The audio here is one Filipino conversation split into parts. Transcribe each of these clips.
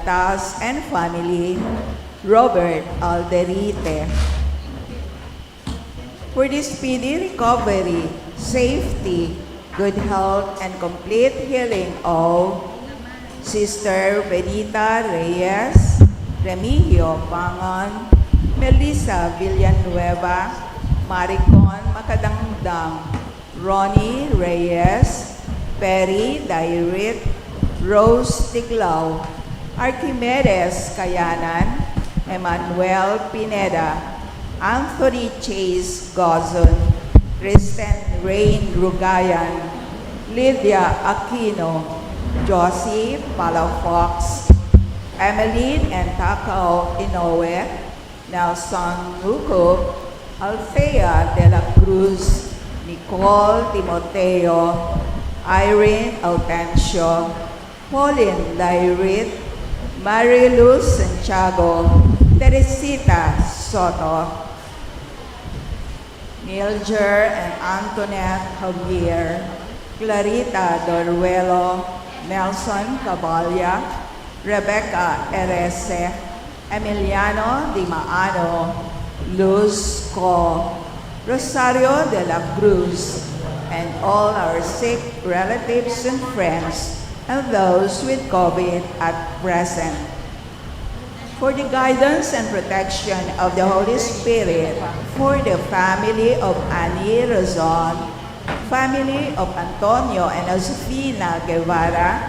Baltas and family, Robert Alderite. For the speedy recovery, safety, good health, and complete healing of Sister Benita Reyes, Remigio Pangon, Melissa Villanueva, Maricon Macadangdang, Ronnie Reyes, Perry Dairit, Rose Tiglao, Archimedes Kayanan, Emmanuel Pineda, Anthony Chase Gozon, Kristen Rain Rugayan, Lydia Aquino, Josie Palafox, Emeline and Takao Inoue, Nelson Nuko, Althea de la Cruz, Nicole Timoteo, Irene Autencio, Pauline Dairit, Mariluz Santiago, Teresita Soto, Milger and Antoinette Javier, Clarita Doruelo, Nelson Cabalya, Rebecca Erese, Emiliano Di Maano, Luz Co, Rosario de la Cruz, and all our sick relatives and friends, and those with COVID at present. For the guidance and protection of the Holy Spirit, for the family of Annie Razon, family of Antonio and Josefina Guevara,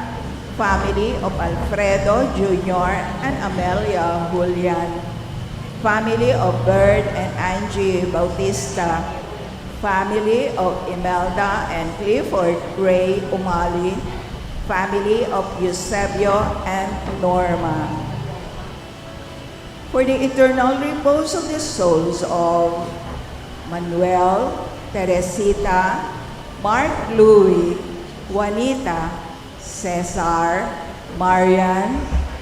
family of Alfredo Jr. and Amelia Julian, family of Bird and Angie Bautista, family of Imelda and Clifford Ray Umali, family of Eusebio and Norma. For the eternal repose of the souls of Manuel, Teresita, Mark Louis, Juanita, Cesar, Marian,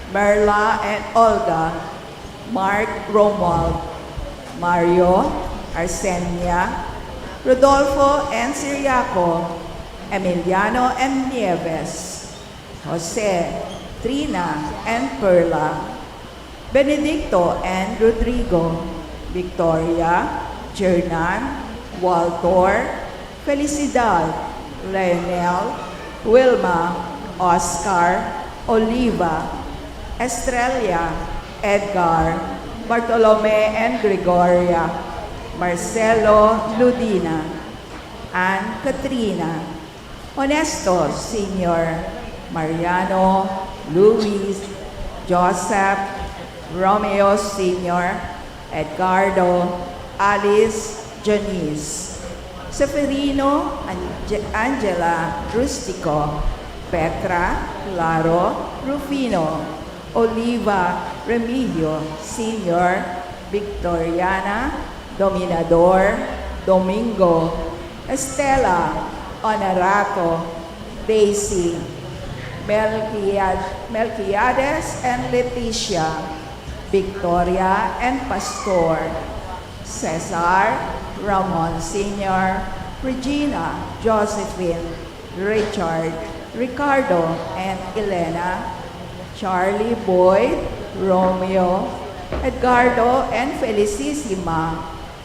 Merla and Olga, Mark Romuald, Mario, Arsenia, Rodolfo and Siriaco, Emiliano and Nieves, Jose, Trina and Perla, Benedicto and Rodrigo, Victoria, Jernan, Waltor, Felicidad, Leonel, Wilma, Oscar, Oliva, Estrella, Edgar, Bartolome and Gregoria, Marcelo, Ludina, Ann Katrina, Honesto, Senior, Mariano, Luis, Joseph, Romeo Sr., Edgardo, Alice, Janice, Seferino, Angela, Rustico, Petra, Claro, Rufino, Oliva, Remigio, Sr., Victoriana, Dominador, Domingo, Estela, Honorato, Daisy, Melquiades and Leticia, Victoria and Pastor, Cesar, Ramon Sr., Regina, Josephine, Richard, Ricardo and Elena, Charlie Boyd, Romeo, Edgardo and Felicissima,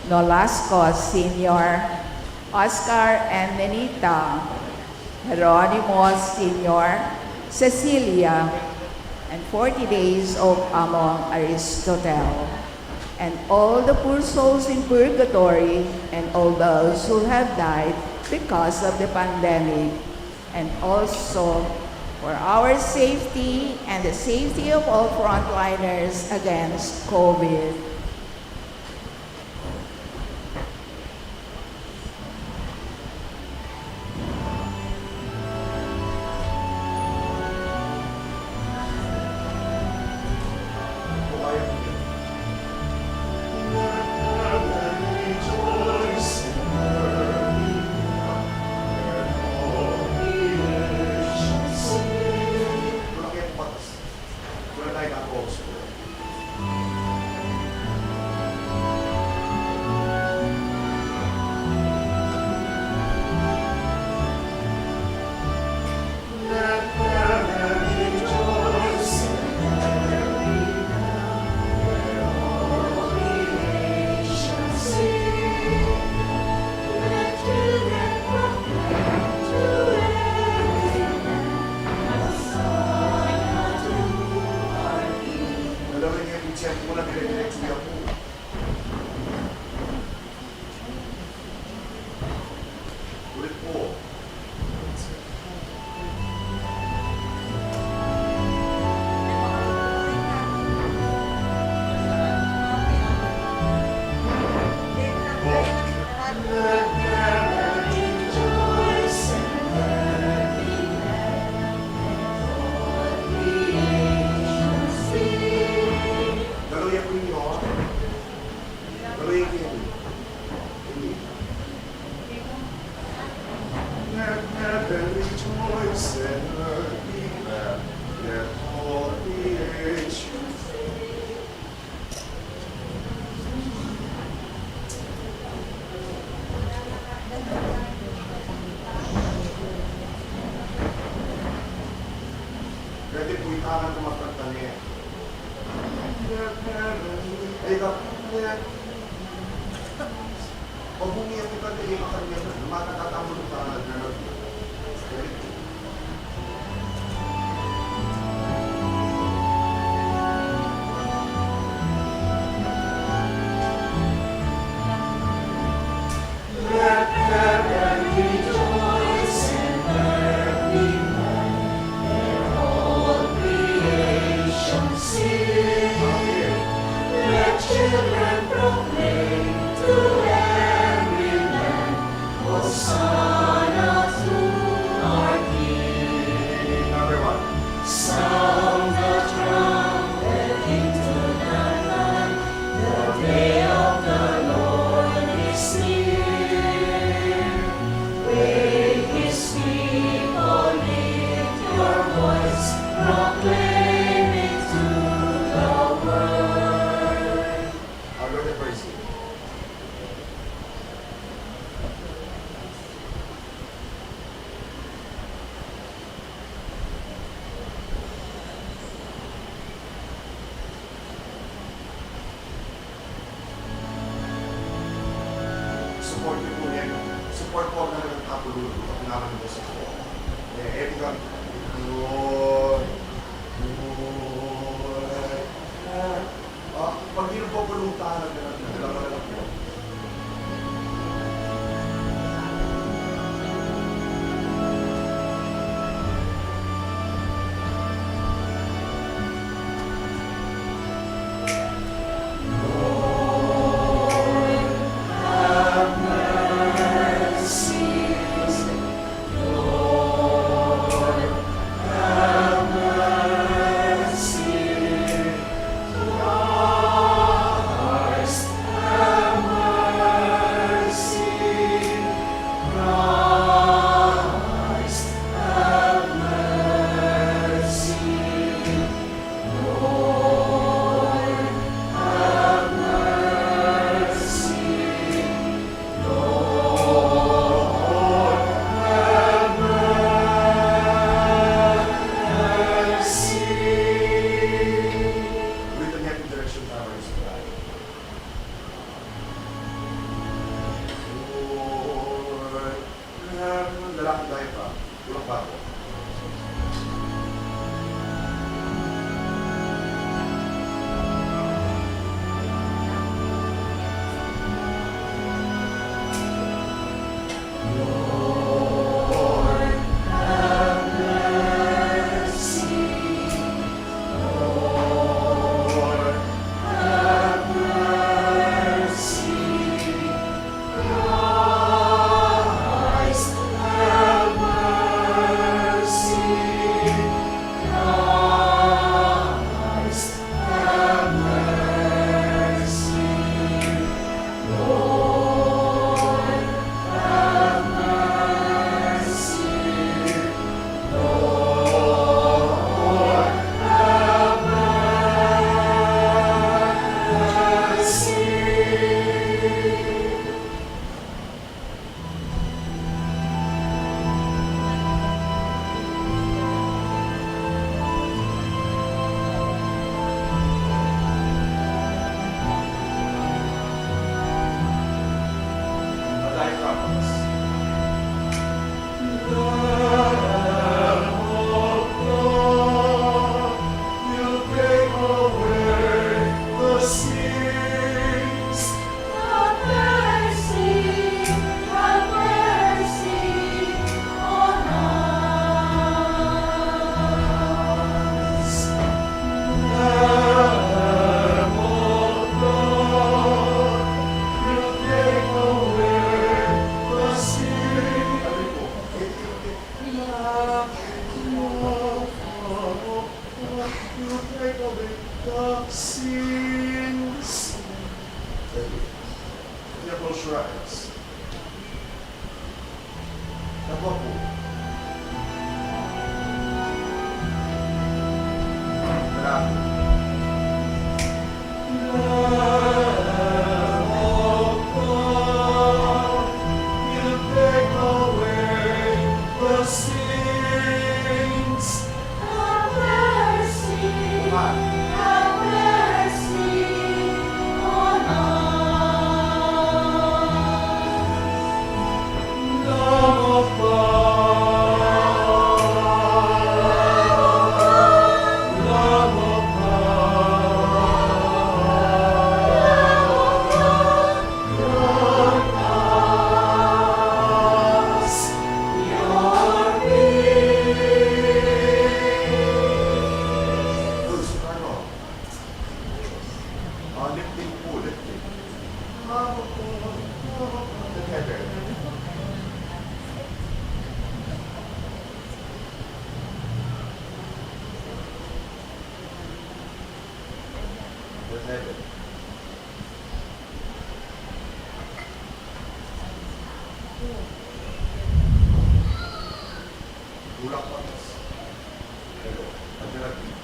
Nolasco Sr., Oscar and Nenita, Geronimo Sr., Cecilia, and 40 days of among Aristotle, and all the poor souls in purgatory, and all those who have died because of the pandemic, and also for our safety and the safety of all frontliners against COVID. Support niyo po yan. Support po ang nalang kapululo. Pag naman mo sa po. Eh, ito ka. Pag hindi po puluntahan, nagdala lang po. Lamb of God. of heaven. Tulak patas. Pero, alternative.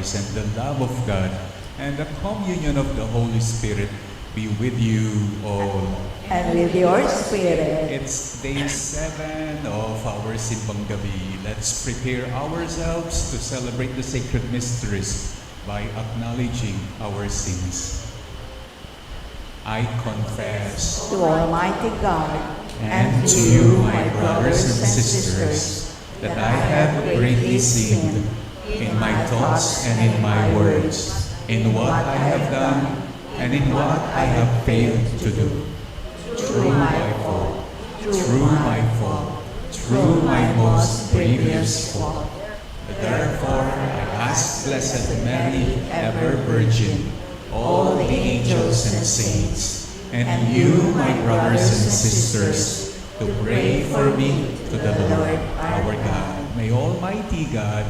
And the love of God and the communion of the Holy Spirit be with you all. And with your spirit. It's day 7 of our Simbang Gabi. Let's prepare ourselves to celebrate the sacred mysteries by acknowledging our sins. I confess to Almighty God and to you, my brothers and sisters, that I have greatly sinned in my thoughts and in my words, in what I have done and in what I have failed to do. Through my fault, through my most grievous fault. Therefore, I ask Blessed Mary, ever Virgin, all the angels and saints, and you, my brothers and sisters, to pray for me to the Lord our God. May Almighty God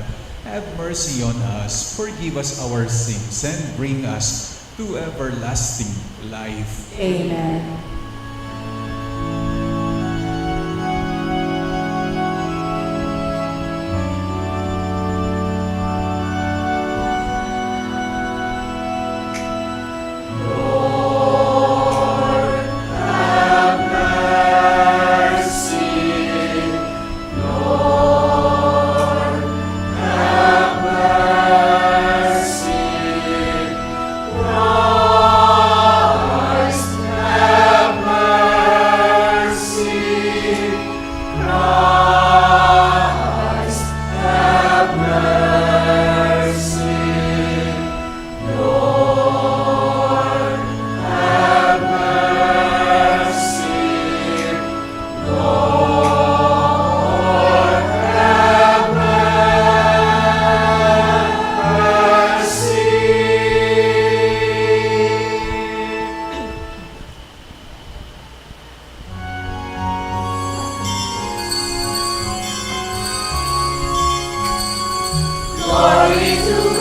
have mercy on us, forgive us our sins, and bring us to everlasting life. Amen. Christ, have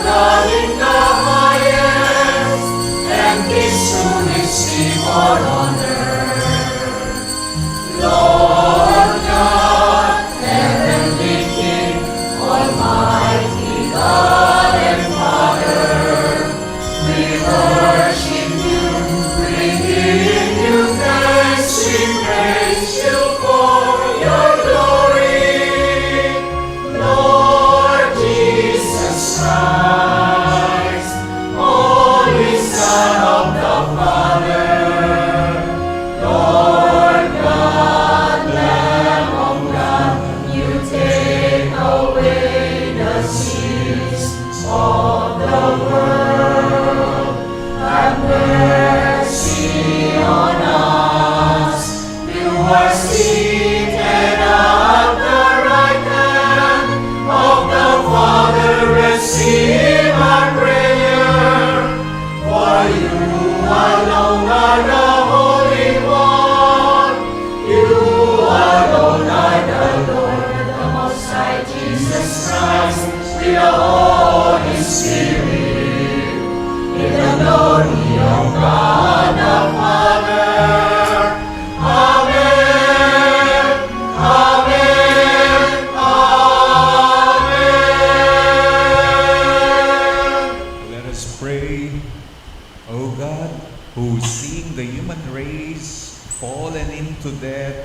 God in the highest, and His soon receive all honor. Lord God, heavenly King, Almighty God and Father, we worship you, bringing you thanks, we praise you for your glory. Lord Jesus Christ, Holy Son of the Father, Lord God, Lamb of God, you take away the sins of the world. Have mercy on us. You are seated at the right hand of the Father. Receive our prayer. For you alone are the Holy One. You alone are the Lord, the Most High Jesus Christ, with the Holy Spirit, in the glory of God the Father. Amen. Amen. Amen. Let us pray. O God, who seeing the human race fallen into death,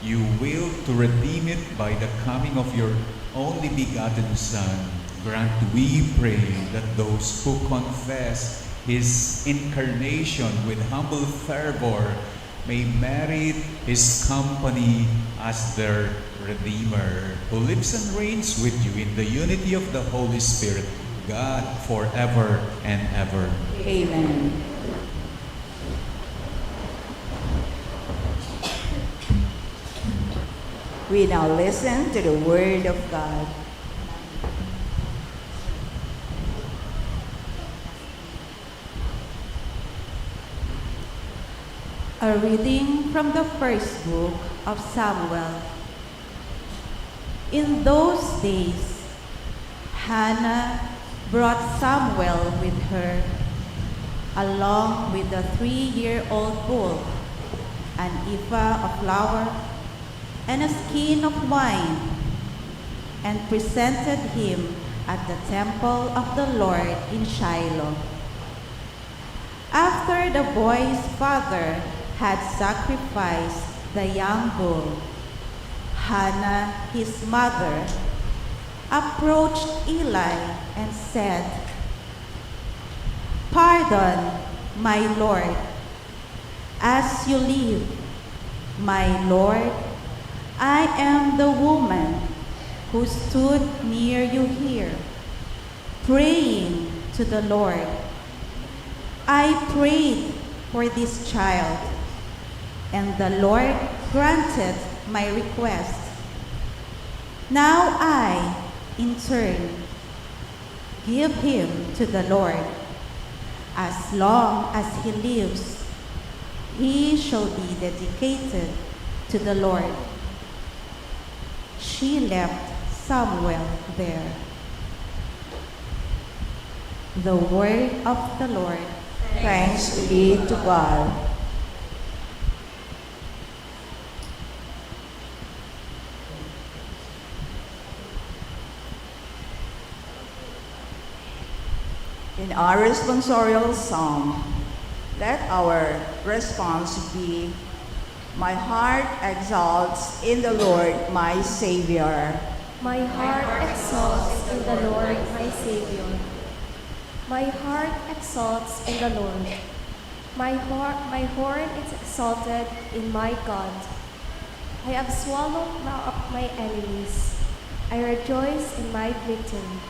you will to redeem it by the coming of your only begotten Son. Grant, we pray, that those who confess His incarnation with humble fervor may merit His company as their Redeemer, who lives and reigns with you in the unity of the Holy Spirit, God, forever and ever. Amen. We now listen to the Word of God. A reading from the first book of Samuel. In those days, Hannah brought Samuel with her, along with a 3-year-old bull, an ephah of flour, and a skin of wine, and presented him at the temple of the Lord in Shiloh. After the boy's father had sacrificed the young bull, Hannah, his mother, approached Eli and said, "Pardon, my Lord. As you live, my Lord, I am the woman who stood near you here, praying to the Lord. I prayed for this child, and the Lord granted my request. Now I, in turn, give him to the Lord. As long as he lives, he shall be dedicated to the Lord." She left Samuel there. The word of the Lord. Thanks be to God. In our responsorial psalm, let our response be, "My heart exalts in the Lord, my Savior." My heart exalts in the Lord, my Savior. My heart exalts in the Lord. My horn is exalted in my God. I have swallowed up my enemies. I rejoice in my victory.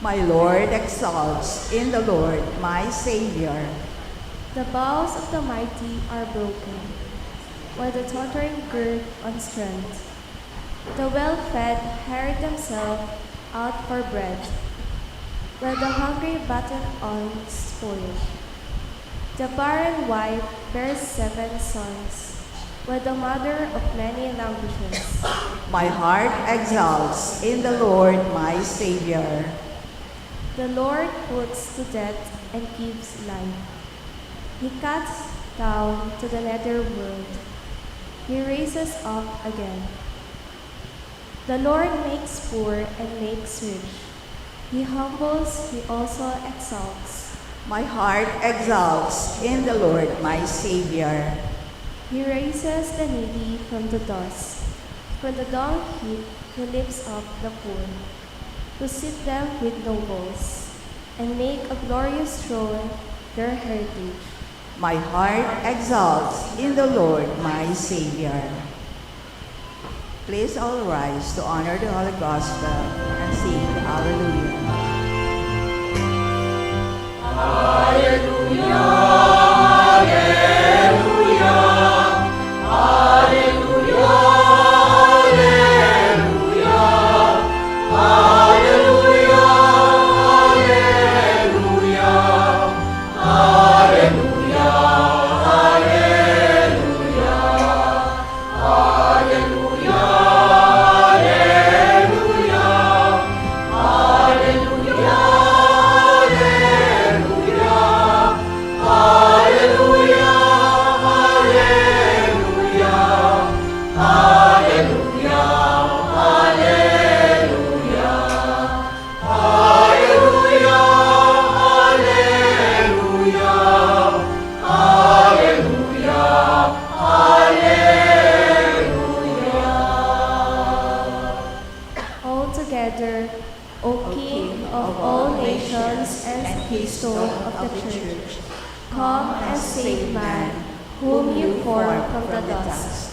My Lord exalts in the Lord, my Savior. The bows of the mighty are broken, while the tottering gird on strength. The well-fed hire themselves out for bread, while the hungry batten on spoil. The barren wife bears 7 sons, while the mother of many languishes. My heart exalts in the Lord, my Savior. The Lord puts to death and gives life. He cuts down to the nether world. He raises up again. The Lord makes poor and makes rich. He humbles, he also exalts. My heart exalts in the Lord, my Savior. He raises the needy from the dust. From the dung heap, he lifts up the poor, to sit them with nobles, and make a glorious throne their heritage. My heart exalts in the Lord, my Savior. Please all rise to honor the Holy Gospel and sing Hallelujah. Together, O King of all nations and Keystone of the Church, come and save man, whom you formed from the dust.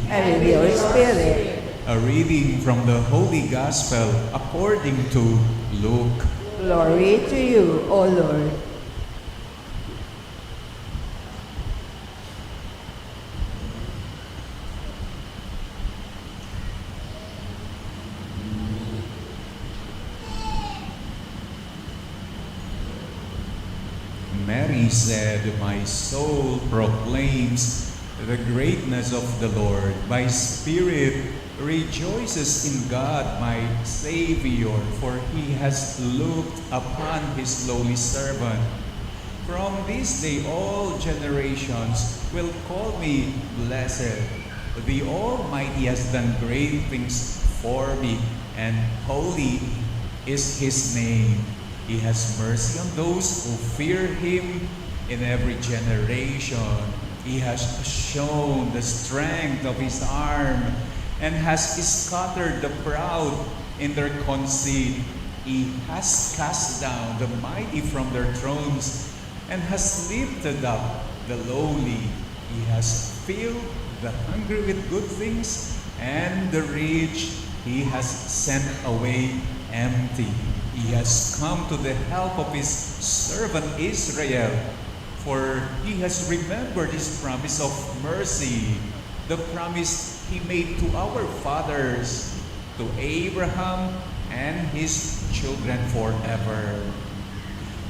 And with your spirit. A reading from the Holy Gospel according to Luke. Glory to you, O Lord. Mary said, "My soul proclaims the greatness of the Lord. My spirit rejoices in God, my Savior, for he has looked upon his lowly servant. From this day all generations will call me blessed. The Almighty has done great things for me, and holy is his name. He has mercy on those who fear him in every generation. He has shown the strength of his arm and has scattered the proud in their conceit. He has cast down the mighty from their thrones and has lifted up the lowly. He has filled the hungry with good things, and the rich he has sent away empty. He has come to the help of his servant Israel, for he has remembered his promise of mercy, the promise he made to our fathers, to Abraham and his children forever."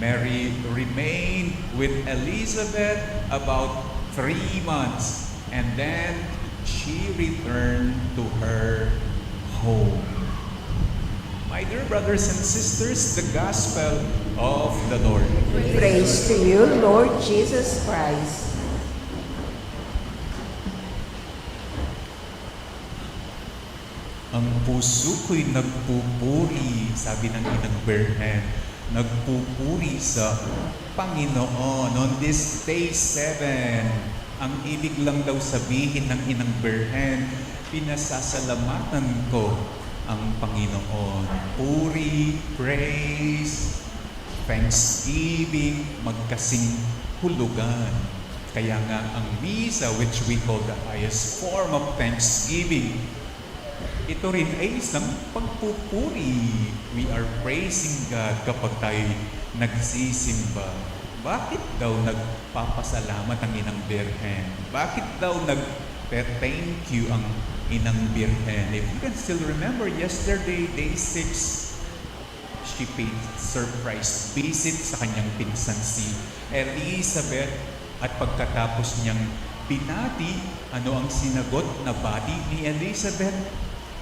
Mary remained with Elizabeth about 3 months, and then she returned to her home. My dear brothers and sisters, the Gospel of the Lord. Praise to you, Lord Jesus Christ. Ang puso ko'y nagpupuri, sabi ng Inang Birhen, nagpupuri sa Panginoon. On this day 7, ang ibig lang daw sabihin ng Inang Birhen, pinasasalamatan ko ang Panginoon. Puri, praise, thanksgiving, magkasing hulugan. Kaya nga ang misa, which we call the highest form of thanksgiving, ito rin ay isang pagpupuri. We are praising God kapag tayo nagsisimba. Bakit daw nagpapasalamat ang Inang Birhen? Bakit daw nag-thank you ang Inang Birhen? If you can still remember, yesterday, day 6, she paid surprise visit sa kanyang pinsan si Elizabeth. At pagkatapos niyang binati, ano ang sinagot na bati ni Elizabeth?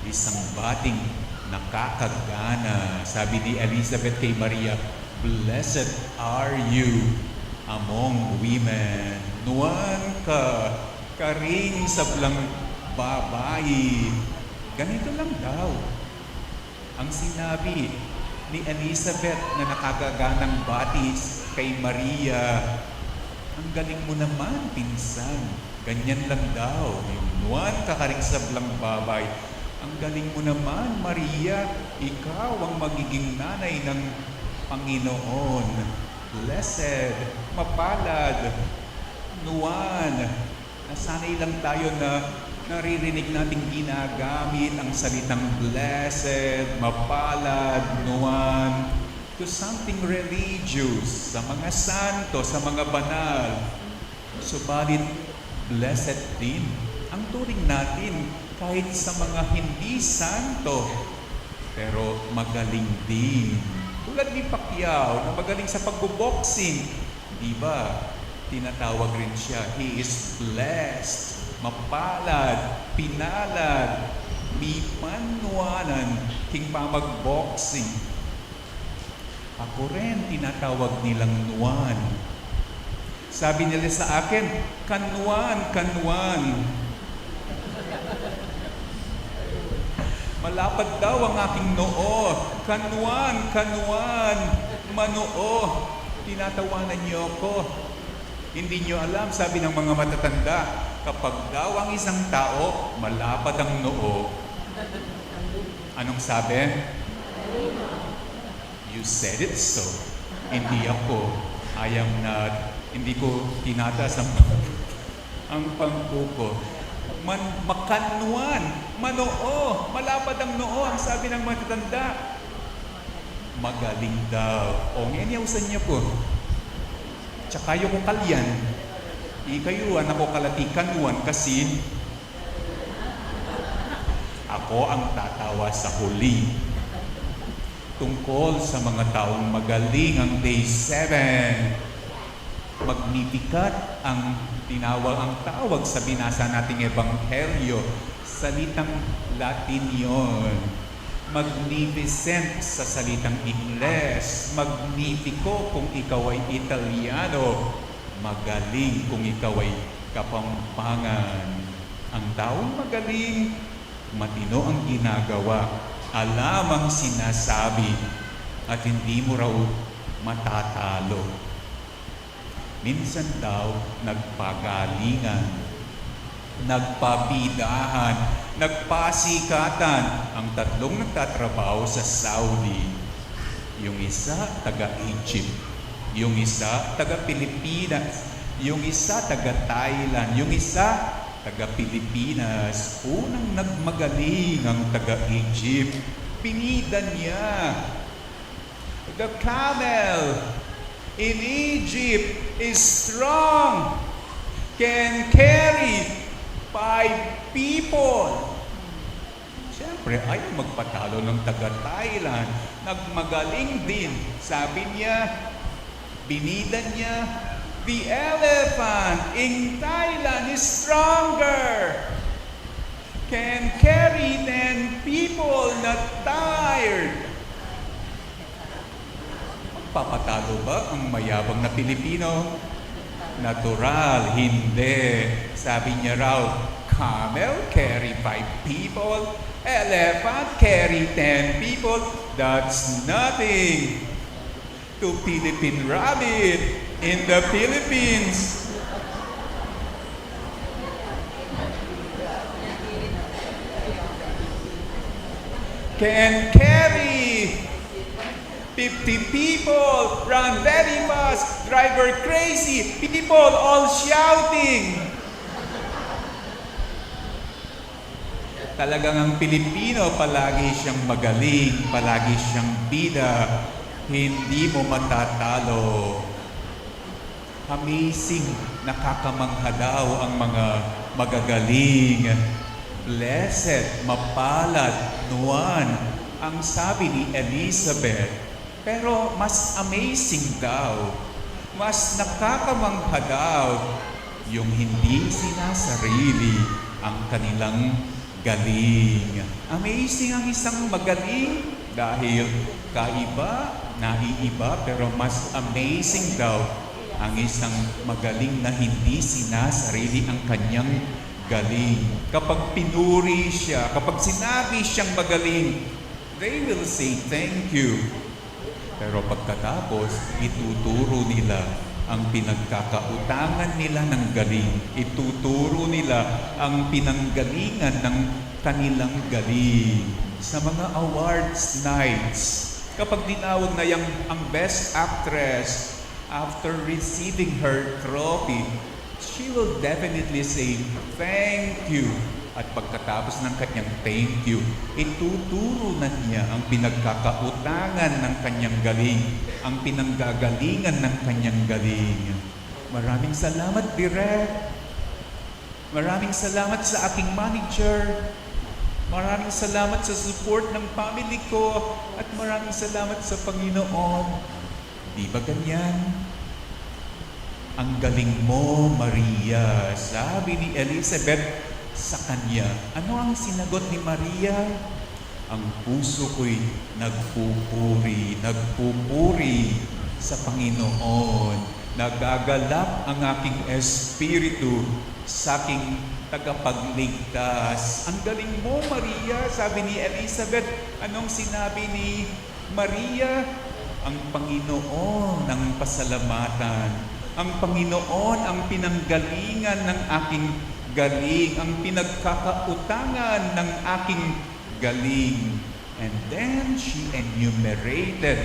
Isang bating nakakagana. Sabi ni Elizabeth kay Maria, "Blessed are you among women." Nuwan ka, karing sablang babae. Ganito lang daw ang sinabi ni Elizabeth na nakagaganang batis kay Maria. Ang galing mo naman, pinsan. Ganyan lang daw. Yung nuwan ka, karing sablang babae. Ang galing mo naman, Maria. Ikaw ang magiging nanay ng Panginoon. Blessed, mapalad, nuwan. Nasanay lang tayo na naririnig nating ginagamit ang salitang blessed, mapalad, nuwan to something religious, sa mga santo, sa mga banal. Subalit, blessed din ang turing natin kahit sa mga hindi santo, pero magaling din. Tulad ni Pacquiao na magaling sa pagbo-boxing, di ba? Tinatawag rin siya, he is blessed, mapalad, pinalad, may panuanan, king pa mag-boxing. Ako rin, tinatawag nilang nuwan. Sabi nila sa akin, kanwan, kanwan. Malapad daw ang aking noo. Kanwan, kanwan, manoo. Tinatawanan niyo ako. Hindi niyo alam, sabi ng mga matatanda, kapag daw ang isang tao, malapad ang noo, anong sabi? You said it so. Hindi ako. I am not. Hindi ko tinataas ang pangkuko. Makanwan, manoo, malapad ang noo, ang sabi ng matatanda. Magaling daw. O, ngayon yausan niya po. Tsaka yung kalyan. Ikayuan ako kalatikanwan kasi ako ang tatawa sa huli. Tungkol sa mga taong magaling ang day 7. Magnificat ang tawag sa binasa nating ebanghelyo. Salitang Latin yon. Magnificent sa salitang Ingles. Magnifico kung ikaw ay Italiano. Magaling kung ikaw ay Kapampangan. Ang taong magaling, matino ang ginagawa. Alam ang sinasabi at hindi mo raw matatalo. Minsan daw nagpagalingan, nagpabidahan, nagpasikatan ang tatlong nagtatrabaho sa Saudi. Yung isa taga-Egypt, yung isa taga-Pilipinas, yung isa taga-Thailand, yung isa taga-Pilipinas. Unang nagmagaling ang taga-Egypt. Pinidan niya. The camel in Egypt is strong, can carry 5 people. Siyempre, ayaw magpatalo ng taga-Thailand. Nagmagaling din. Sabi niya, binidan niya, the elephant in Thailand is stronger, can carry 10 people, not tired. Papatalo ba ang mayabang na Pilipino? Natural, hindi. Sabi niya raw, camel carry 5 people, elephant carry 10 people, that's nothing to Philippine rabbit in the Philippines. Can carry 50 people run very fast, driver crazy, people all shouting. Talagang ang Pilipino, palagi siyang magaling, palagi siyang bida, hindi mo matatalo. Amazing, nakakamangha daw ang mga magagaling. Blessed, mapalad, nuwan, ang sabi ni Elizabeth. Pero mas amazing daw, mas nakakamangha daw yung hindi sinasarili ang kanilang galing. Amazing ang isang magaling dahil kaiba, naiiba, pero mas amazing daw ang isang magaling na hindi sinasarili ang kanyang galing. Kapag pinuri siya, kapag sinabi siyang magaling, they will say thank you. Pero pagkatapos, ituturo nila ang pinagkakautangan nila ng galing. Ituturo nila ang pinanggalingan ng kanilang galing. Sa mga awards nights, kapag tinawag na ang best actress, after receiving her trophy, she will definitely say, thank you. At pagkatapos ng kanyang thank you, ituturo na niya ang pinagkakautangan ng kanyang galing, ang pinanggagalingan ng kanyang galing. Maraming salamat, Direk. Maraming salamat sa aking manager. Maraming salamat sa support ng family ko. At maraming salamat sa Panginoon. Di ba ganyan? Ang galing mo, Maria. Sabi ni Elizabeth sa kanya. Ano ang sinagot ni Maria? Ang puso ko'y nagpupuri sa Panginoon. Nagagalak ang aking espiritu sa aking tagapagligtas. Ang galing mo, Maria, sabi ni Elizabeth. Anong sinabi ni Maria? Ang Panginoon ang pasalamatan. Ang Panginoon ang pinanggalingan ng aking galing, ang pinagkakautangan ng aking galing. And then she enumerated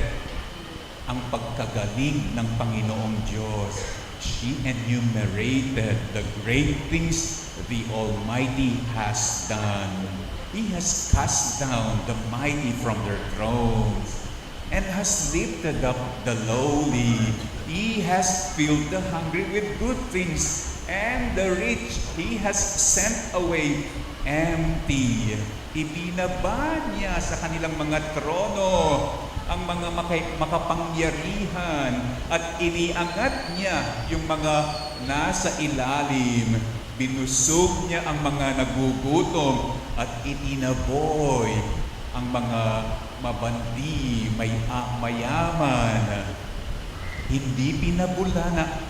ang pagkagaling ng Panginoong Diyos. She enumerated the great things the Almighty has done. He has cast down the mighty from their thrones and has lifted up the lowly. He has filled the hungry with good things, and the rich He has sent away empty. Ibinaba niya sa kanilang mga trono ang mga makapangyarihan at iniangat niya yung mga nasa ilalim. Binusog niya ang mga nagugutom at itinaboy ang mga mabandi, mayaman. Hindi pinabulaanan,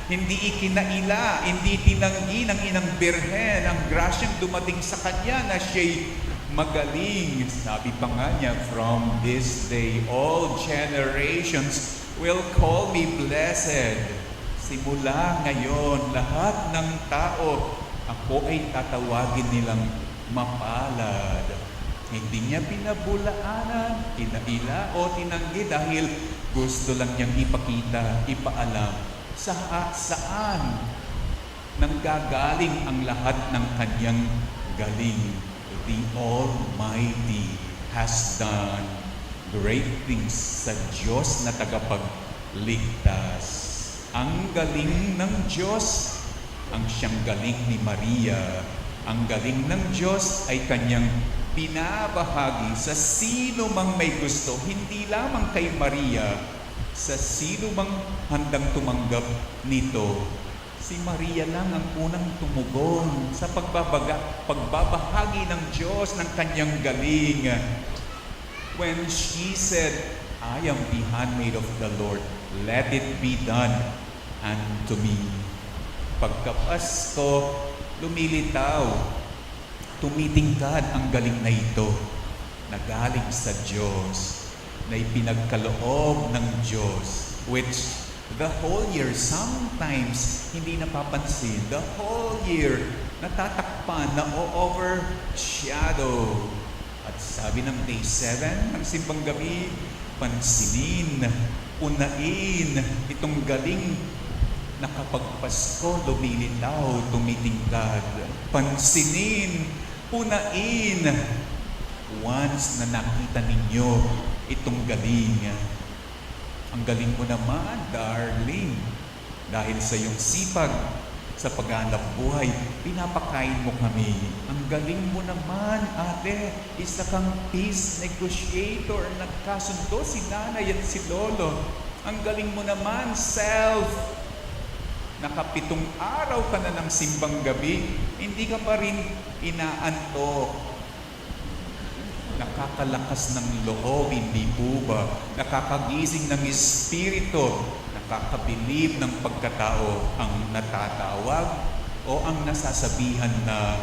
hindi ikinaila, hindi tinanggi ng inang birhen ang grasyang dumating sa kanya na siya'y magaling. Sabi pa nga niya, from this day, all generations will call me blessed. Simula ngayon, lahat ng tao, ako ay tatawagin nilang mapalad. Hindi niya pinabulaanan, inaila o tinanggi dahil gusto lang niyang ipakita, ipaalam saan nanggagaling ang lahat ng kanyang galing. The Almighty has done great things sa Diyos na tagapagligtas. Ang galing ng Diyos, ang siyang galing ni Maria. Ang galing ng Diyos ay kanyang pinabahagi sa sino mang may gusto, hindi lamang kay Maria, sa sino mang handang tumanggap nito. Si Maria lang ang unang tumugon sa pagbabahagi ng Diyos ng kanyang galing. When she said, I am the handmaid of the Lord, let it be done unto me. Pagkapasko, lumilitaw, tumitingkad ang galing na ito na galing sa Diyos, na ipinagkaloob ng Diyos, which the whole year, sometimes hindi napapansin, the whole year natatakpan, na overshadow. At sabi ng day 7 ng Simbang Gabi, pansinin, unain itong galing na kapag Pasko lumilitaw, tumitingkad. Pansinin, unain, once na nakita ninyo itong galing. Ang galing mo naman, darling. Dahil sa iyong sipag, sa paghanap buhay, pinapakain mo kami. Ang galing mo naman, ate. Isa kang peace negotiator. Nagkasundo si nanay at si lolo. Ang galing mo naman, self. Nakapitong araw ka na ng Simbang Gabi, hindi ka pa rin inaantok. Nakakalakas ng loob, hindi po ba? Nakakagising ng espiritu, nakakabilib ng pagkatao ang natatawag o ang nasasabihan na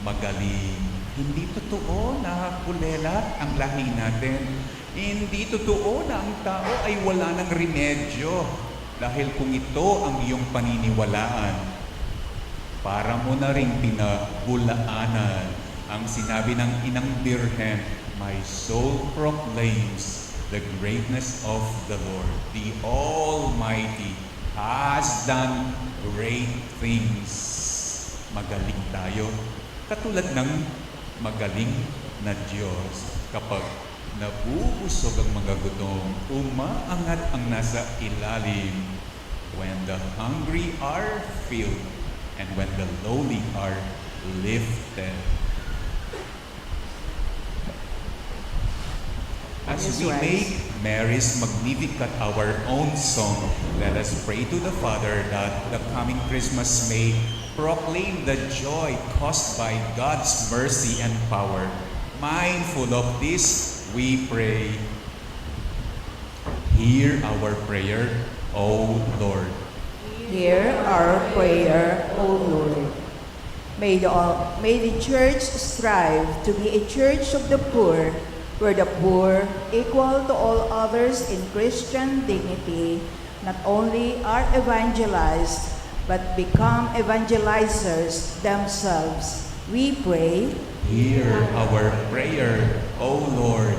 magaling. Hindi totoo na kulela ang lahi natin. Hindi totoo na ang tao ay wala ng remedyo. Dahil kung ito ang iyong paniniwalaan, para mo na rin pinabulaanan ang sinabi ng Inang Birhen, my soul proclaims the greatness of the Lord. The Almighty has done great things. Magaling tayo, katulad ng magaling na Diyos. Kapag nabubusog ang mga gutom, umaangat ang nasa ilalim. When the hungry are filled, and when the lowly are lifted. As we make Mary's Magnificat our own song, let us pray to the Father that the coming Christmas may proclaim the joy caused by God's mercy and power. Mindful of this, we pray. Hear our prayer, O Lord. Hear our prayer, O Lord. May the Church strive to be a church of the poor, where the poor, equal to all others in Christian dignity, not only are evangelized, but become evangelizers themselves. We pray. Hear our prayer, O Lord.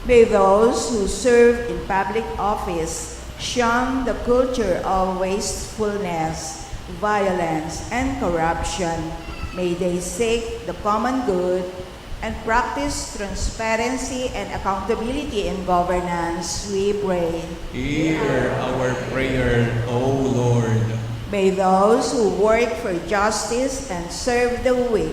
May those who serve in public office shun the culture of wastefulness, violence, and corruption. May they seek the common good and practice transparency and accountability in governance, we pray. Hear our prayer, O Lord. May those who work for justice and serve the weak,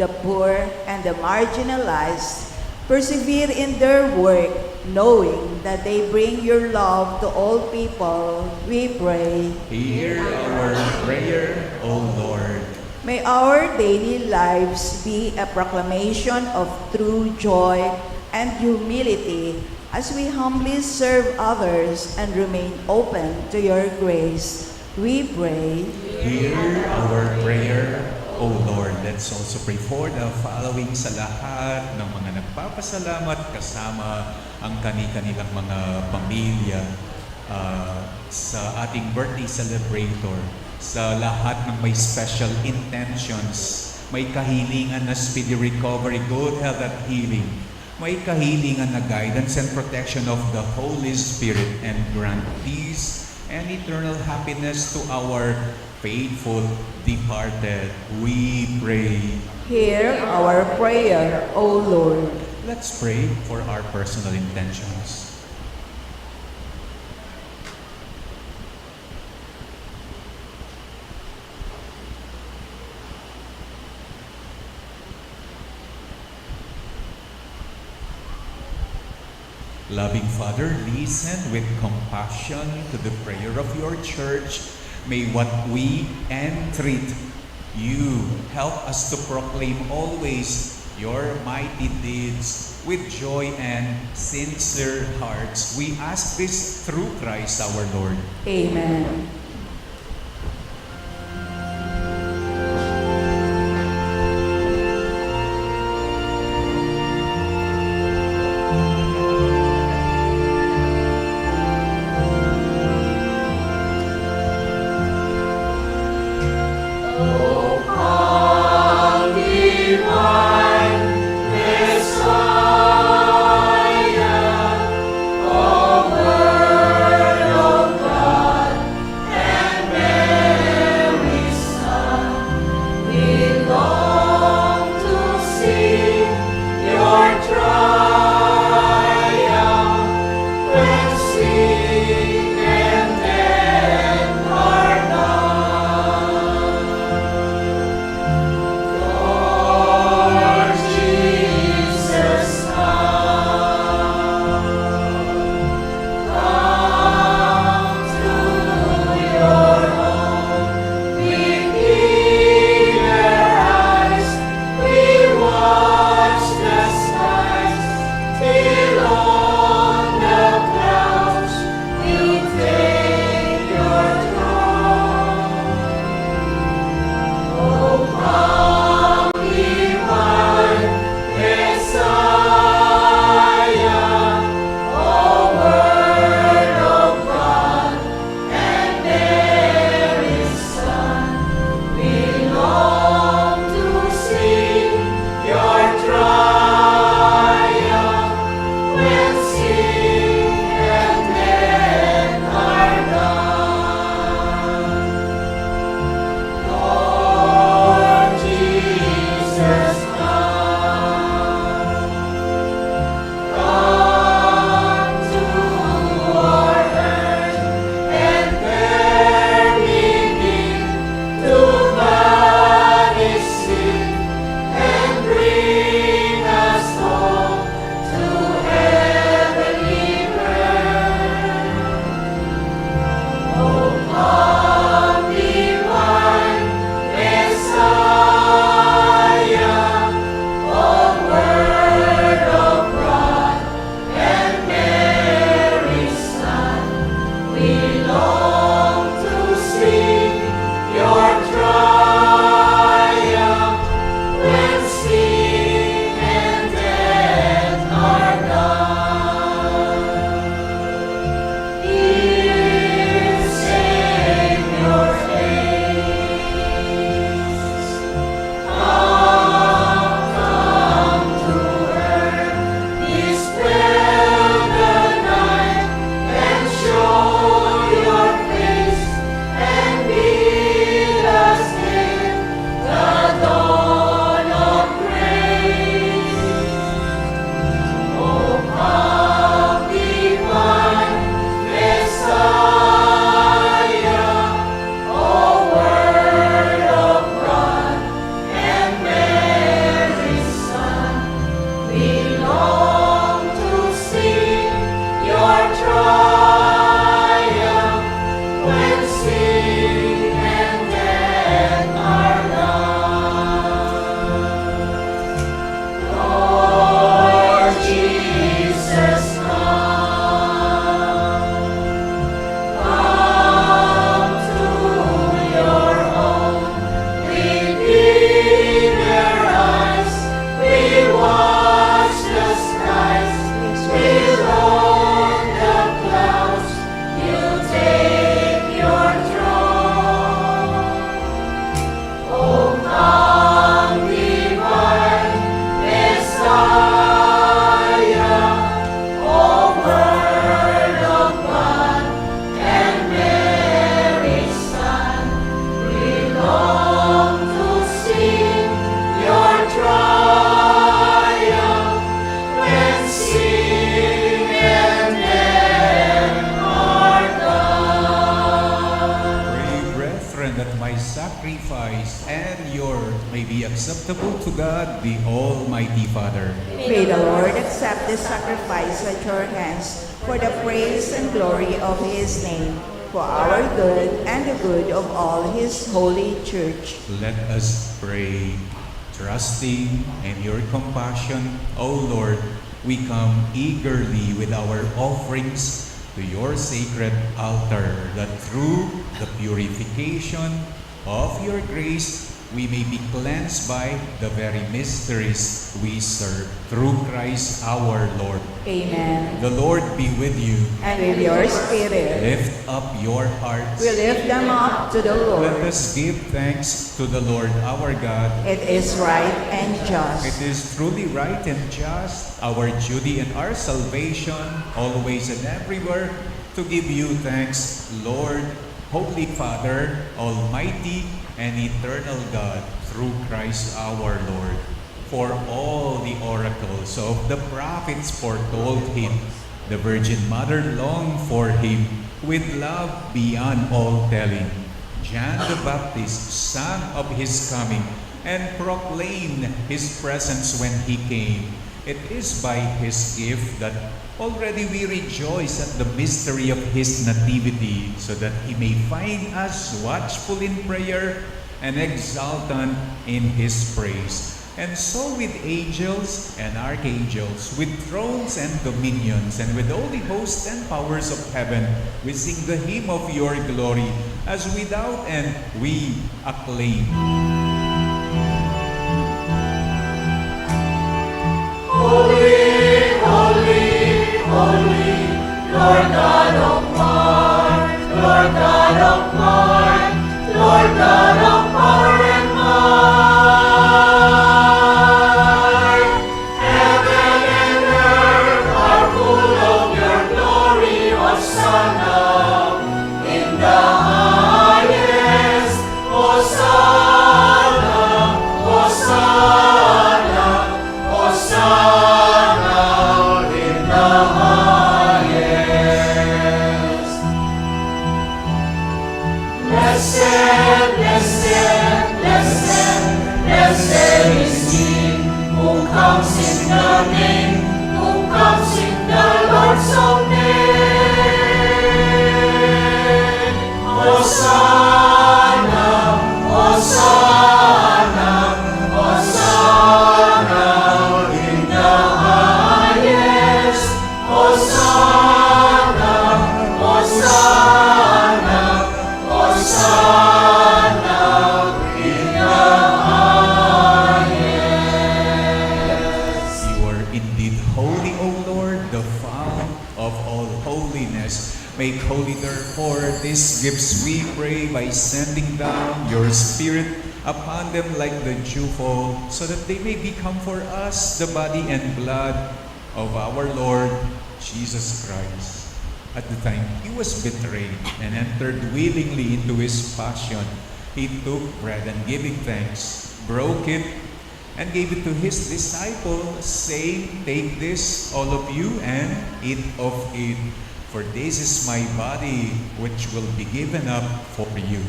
the poor, and the marginalized persevere in their work, knowing that they bring your love to all people, we pray. Hear our prayer, O Lord. May our daily lives be a proclamation of true joy and humility as we humbly serve others and remain open to your grace. We pray. Hear our prayer, O Lord. Let's also pray for the following sa lahat ng mga nagpapasalamat kasama ang kani-kanilang mga pamilya sa ating birthday celebrator, sa lahat ng may special intentions, may kahilingan na speedy recovery, good health at healing, may kahilingan na guidance and protection of the Holy Spirit, and grant peace and eternal happiness to our faithful departed. We pray. Hear our prayer, O Lord. Let's pray for our personal intentions. Loving Father, listen with compassion to the prayer of your church. May what we entreat you help us to proclaim always your mighty deeds with joy and sincere hearts. We ask this through Christ our Lord. Amen. O come divine, this sacrifice and yours may be acceptable to God, the Almighty Father. May the Lord accept this sacrifice at your hands for the praise and glory of his name, for our good and the good of all his holy church. Let us pray. Trusting in your compassion, O Lord, we come eagerly with our offerings to your sacred altar, that through the purification of your grace, we may be cleansed by the very mysteries we serve. Through Christ our Lord. Amen. The Lord be with you. And with your spirit, Lift up your hearts. we lift them up to the Lord. Let us give thanks to the Lord our God. It is right and just. It is truly right and just, our duty and our salvation, always and everywhere, to give you thanks, Lord, Holy Father, Almighty and eternal God, through Christ our Lord. For all the oracles of the prophets foretold him, the Virgin Mother longed for him with love beyond all telling. John the Baptist sang of his coming and proclaimed his presence when he came. It is by his gift that already we rejoice at the mystery of his nativity, so that he may find us watchful in prayer and exultant in his praise. And so with angels and archangels, with thrones and dominions, and with all the hosts and powers of heaven, we sing the hymn of your glory, as without end we acclaim. Holy, holy, holy, Lord God of might, Lord God of might, Lord God of power and might. Heaven and earth are full of your glory, Hosanna. In the highest, Hosanna, Hosanna, Hosanna in the highest. Blessed, blessed, blessed, blessed is he who comes in the name, who comes in the Lord's own name. Hosanna, Hosanna, Hosanna in the highest. Hosanna, Hosanna, Hosanna in the highest. You are indeed holy, O Lord, the fount of all holiness. Make holy, therefore, these gifts, we pray, by sending down your Spirit upon them like the dewfall, so that they may become for us the body and blood of our Lord Jesus Christ. At the time he was betrayed and entered willingly into his passion, he took bread and giving thanks, broke it, and gave it to his disciples, saying, "Take this, all of you, and eat of it, for this is my body, which will be given up for you."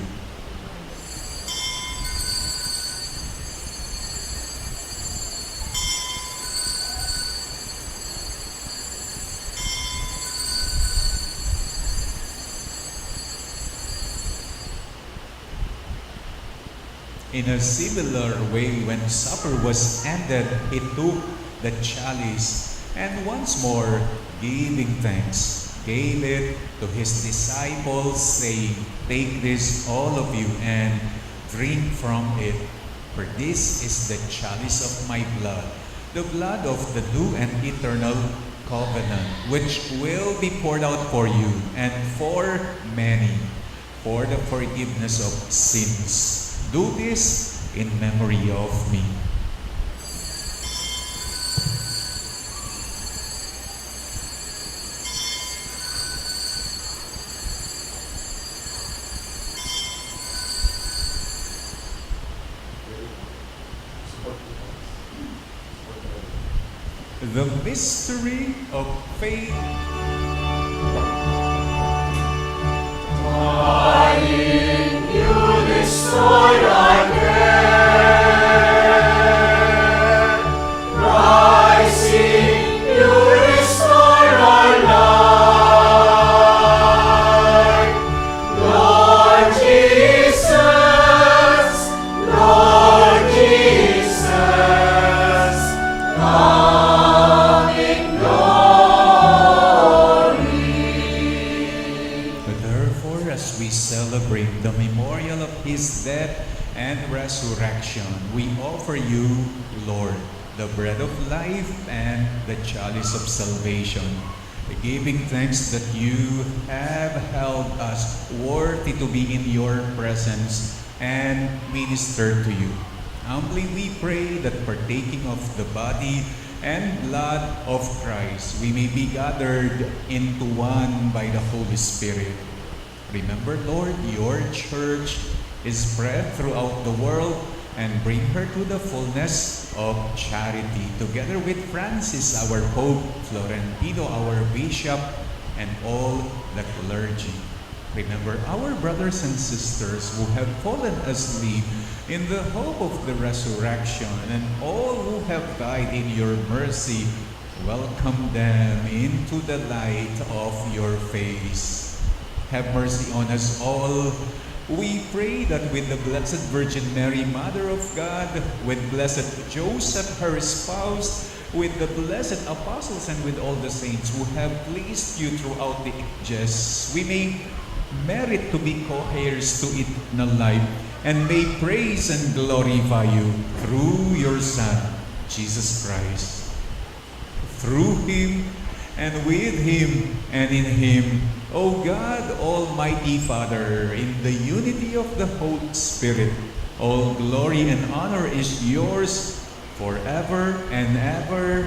In a similar way, when supper was ended, he took the chalice, and once more, giving thanks, gave it to his disciples, saying, "Take this, all of you, and drink from it. For this is the chalice of my blood, the blood of the new and eternal covenant, which will be poured out for you and for many, for the forgiveness of sins. Do this in memory of me." The mystery of faith. I in you this joy again. Rising, you restore our life. Lord Jesus, Lord Jesus, come in glory. Therefore, as we celebrate the memorial of his death and resurrection, we offer you, Lord, the bread of life and the chalice of salvation, giving thanks that you have held us worthy to be in your presence and minister to you. Humbly we pray that partaking of the body and blood of Christ, we may be gathered into one by the Holy Spirit. Remember, Lord, your church is spread throughout the world, and bring her to the fullness of charity, together with Francis, our Pope, Florentino, our Bishop, and all the clergy. Remember our brothers and sisters who have fallen asleep in the hope of the resurrection, and all who have died in your mercy. Welcome them into the light of your face. Have mercy on us all. We pray that with the Blessed Virgin Mary, Mother of God, with Blessed Joseph, her spouse, with the blessed apostles, and with all the saints who have pleased you throughout the ages, we may merit to be co-heirs to eternal life, and may praise and glorify you through your Son, Jesus Christ. Through him, and with him, and in him, O God, Almighty Father, in the unity of the Holy Spirit, all glory and honor is yours forever and ever.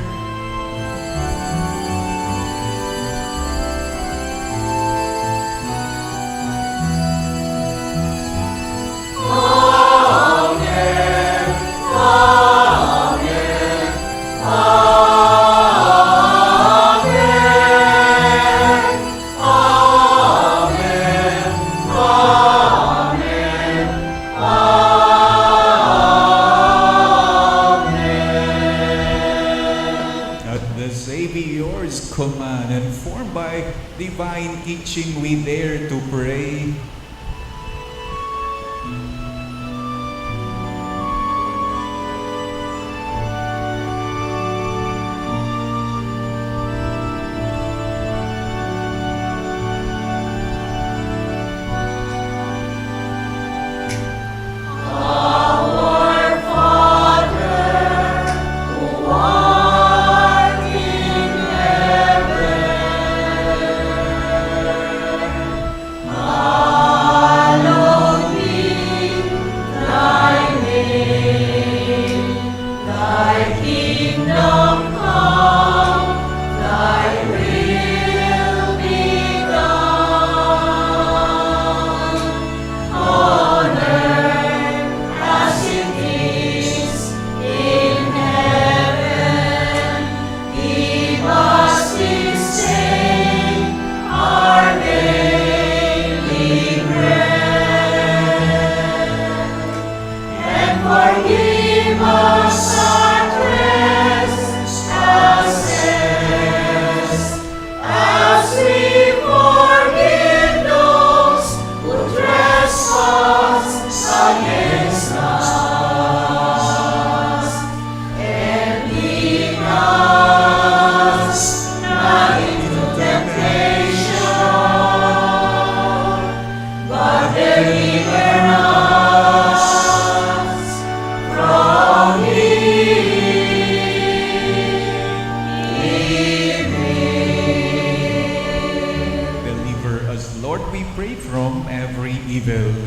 Command and formed by divine teaching, we dare to pray.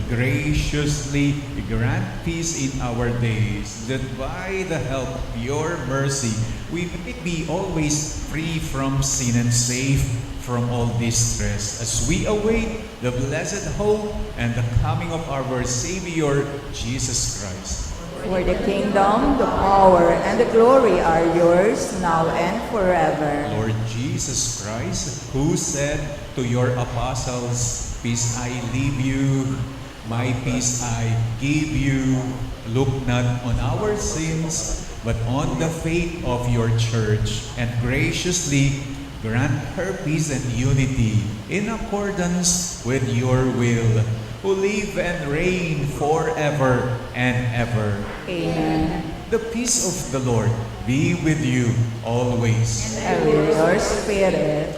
Graciously grant peace in our days, that by the help of your mercy we may be always free from sin and safe from all distress, as we await the blessed hope and the coming of our Savior, Jesus Christ. For the kingdom, the power, and the glory are yours, now and forever. Lord Jesus Christ, who said to your apostles, "Peace I leave you, My peace I give you. Look not on our sins, but on the faith of your church, and graciously grant her peace and unity in accordance with your will, who live and reign forever and ever. Amen. The peace of the Lord be with you always. And with your spirit.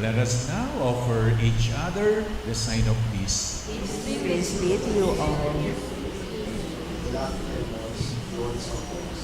Let us now offer each other the sign of peace. Peace be to you all. Lahat ay Diyos, Lord sa Diyos.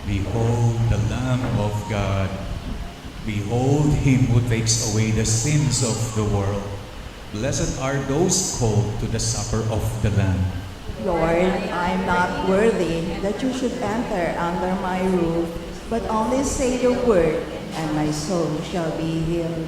Behold the Lamb of God. Behold him who takes away the sins of the world. Blessed are those called to the supper of the Lamb. Lord, I am not worthy that you should enter under my roof, but only say the word, and my soul shall be healed.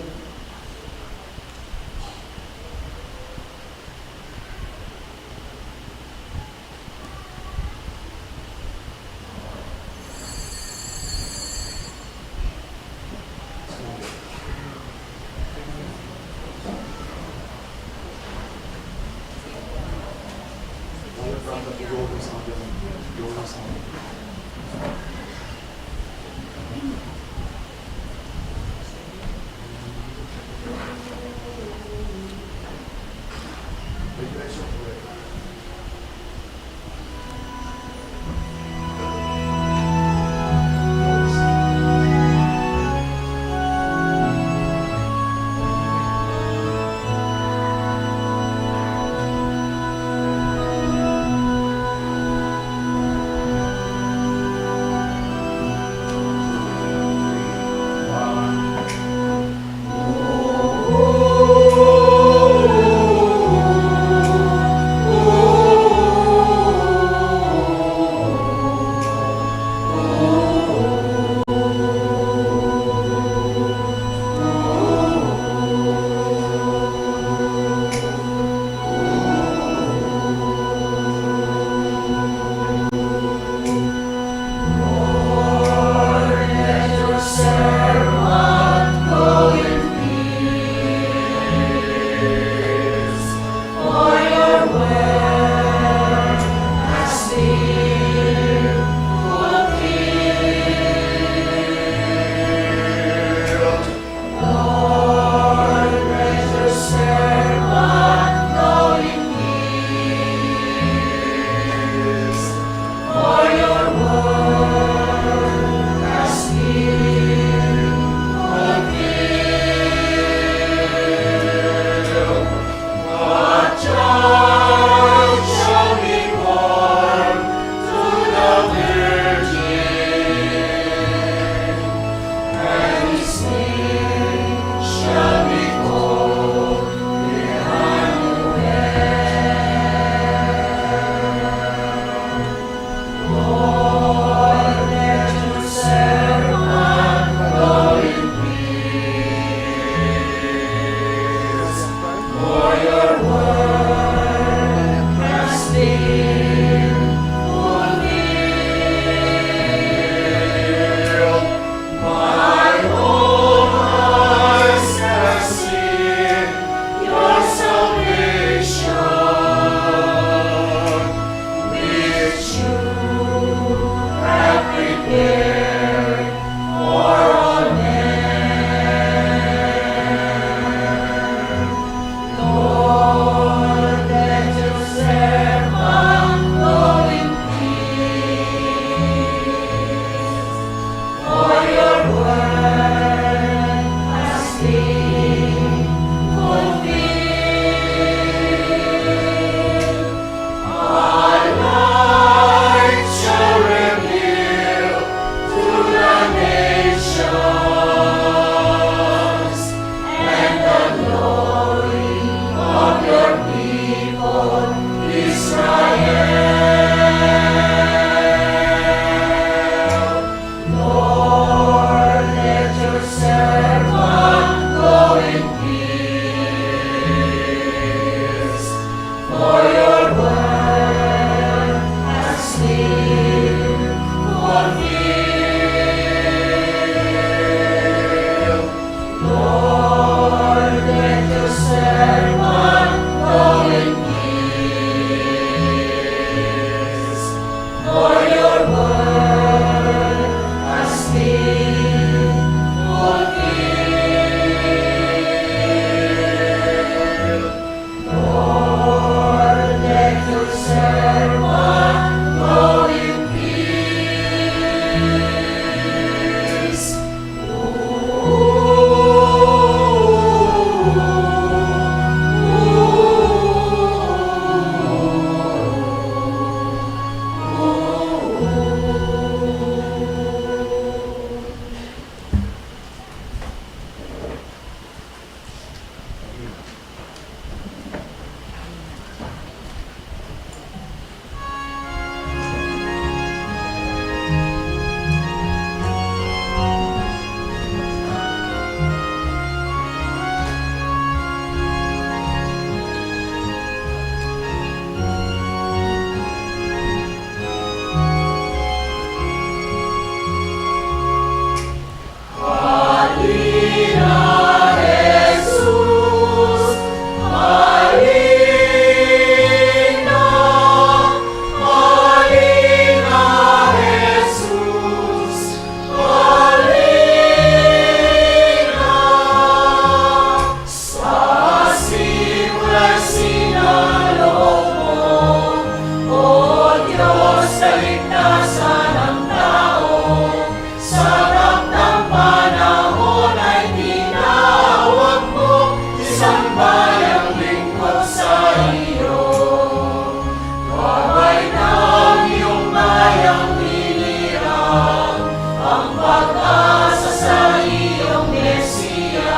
pag-asa sa iyong Mesiya.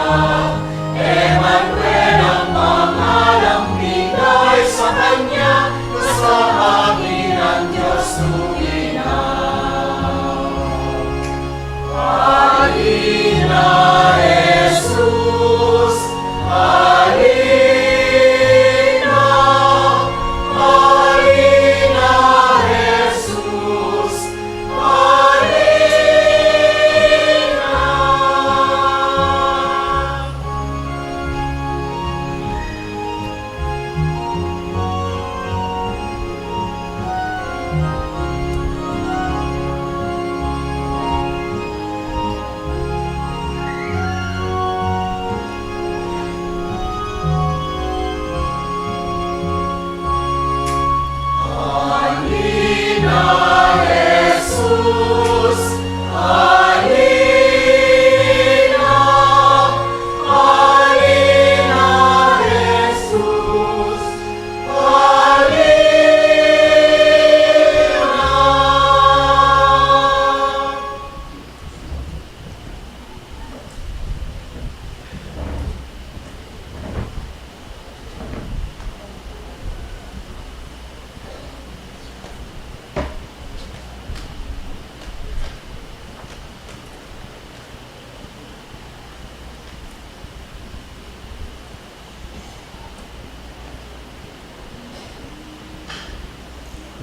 Emmanuel ang pangalang bigay sa Kanya, sa amin ang Diyos tumina. Halina, Jesus, halina, halina, Jesus, halina. Halina, Jesus, halina, halina, Jesus, halina.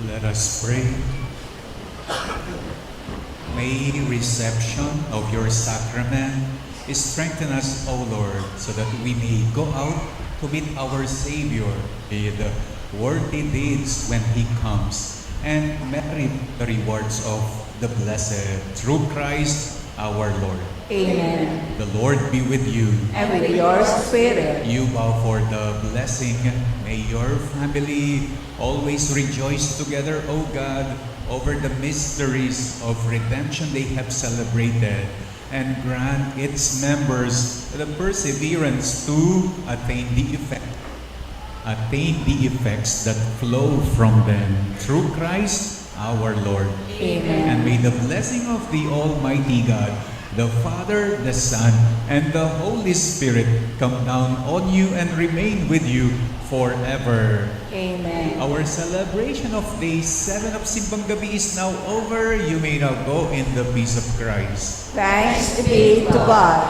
Let us pray. May reception of your sacrament strengthen us, O Lord, so that we may go out to meet our Savior with worthy deeds when He comes and merit the rewards of the blessed through Christ our Lord. Amen. The Lord be with you. And with your spirit. You bow for the blessing. May your family always rejoice together, O God, over the mysteries of redemption they have celebrated, and grant its members the perseverance to attain the effects that flow from them through Christ our Lord. Amen. And may the blessing of the Almighty God, the Father, the Son, and the Holy Spirit come down on you and remain with you forever. Amen. Our celebration of Day 7 of Simbang Gabi is now over. You may now go in the peace of Christ. Thanks be to God.